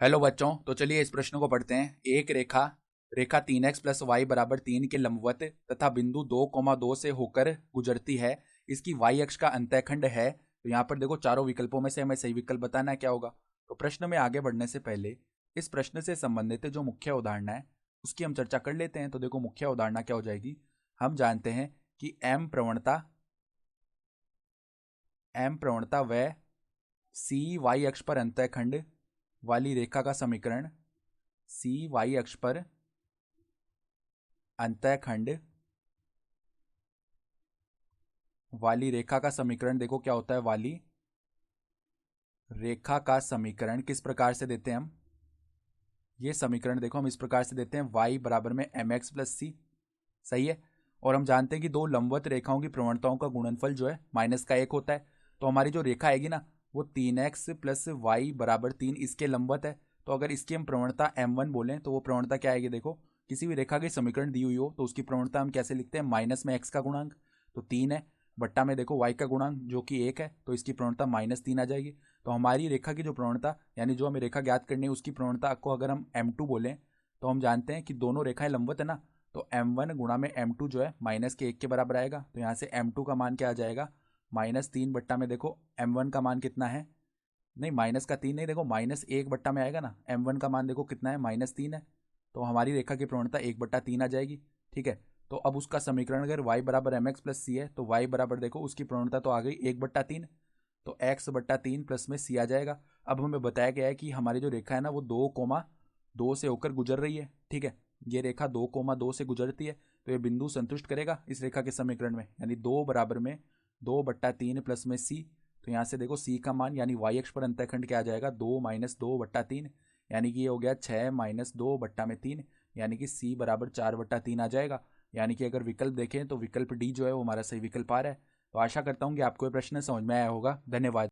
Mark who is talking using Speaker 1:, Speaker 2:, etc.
Speaker 1: Hello बच्चों, तो चलिए इस प्रश्न को पढ़ते हैं। एक रेखा रेखा 3x प्लस वाई बराबर 3 के लंबवत तथा बिंदु 2,2 से होकर गुजरती है। इसकी y अक्ष का अंतःखंड है। तो यहाँ पर देखो, चारों विकल्पों में से हमें सही विकल्प बताना है क्या होगा। तो प्रश्न में आगे बढ़ने से पहले इस प्रश्न से संबंधित जो मुख्य उदाहरण है उसकी हम चर्चा कर लेते हैं। तो देखो, मुख्य उदाहरण क्या हो जाएगी। हम जानते हैं कि m प्रवणता व सी y अक्ष पर अंतःखंड वाली रेखा का समीकरण सी वाई अक्ष पर अंतःखंड वाली रेखा का समीकरण देखो क्या होता है। वाली रेखा का समीकरण किस प्रकार से देते हैं हम। ये समीकरण देखो हम इस प्रकार से देते हैं, y बराबर में एम एक्स प्लस सी। सही है। और हम जानते हैं कि दो लंबवत रेखाओं की प्रवणताओं का गुणनफल जो है माइनस का 1 होता है। तो हमारी जो रेखा आएगी ना, वो 3x प्लस वाई बराबर 3 इसके लंबवत है। तो अगर इसकी हम प्रवणता m1 बोलें तो वो प्रवणता क्या आएगी। देखो, किसी भी रेखा की समीकरण दी हुई हो तो उसकी प्रवणता हम कैसे लिखते हैं, माइनस में x का गुणांक तो 3 है, बट्टा में देखो y का गुणांक जो कि 1 है, तो इसकी प्रवणता -3 आ जाएगी। तो हमारी रेखा की जो प्रवणता, यानी जो हमें रेखा ज्ञात करनी है, उसकी प्रवणता को अगर हम m2 बोलें तो हम जानते हैं कि दोनों रेखाएं लंबवत है ना। तो m1 गुणा में m2 जो है माइनस के 1 के बराबर आएगा। तो यहाँ से m2 का मान क्या आ जाएगा, -3 बट्टा में देखो m1 का मान कितना है, नहीं माइनस का 3 नहीं, देखो -1 बट्टा में आएगा ना। m1 का मान देखो कितना है, -3 है। तो हमारी रेखा की प्रवणता 1/3 आ जाएगी। ठीक है। तो अब उसका समीकरण अगर y बराबर एम एक्स प्लस सी है तो y बराबर देखो उसकी प्रवणता तो आ गई 1/3, तो x/3 प्लस में c आ जाएगा। अब हमें बताया गया है कि हमारी जो रेखा है ना वो 2,2 से होकर गुजर रही है। ठीक है। ये रेखा 2,2 से गुजरती है, तो ये बिंदु संतुष्ट करेगा इस रेखा के समीकरण में, यानी 2 बराबर में 2/3 प्लस में c। तो यहाँ से देखो c का मान यानी y अक्ष पर अंतःखंड क्या आ जाएगा, 2 - 2/3, यानी कि ये हो गया 6 - 2/3, यानी कि c बराबर 4/3 आ जाएगा। यानी कि अगर विकल्प देखें तो विकल्प डी जो है वो हमारा सही विकल्प आ रहा है। तो आशा करता हूँ कि आपको ये प्रश्न समझ में आया होगा। धन्यवाद।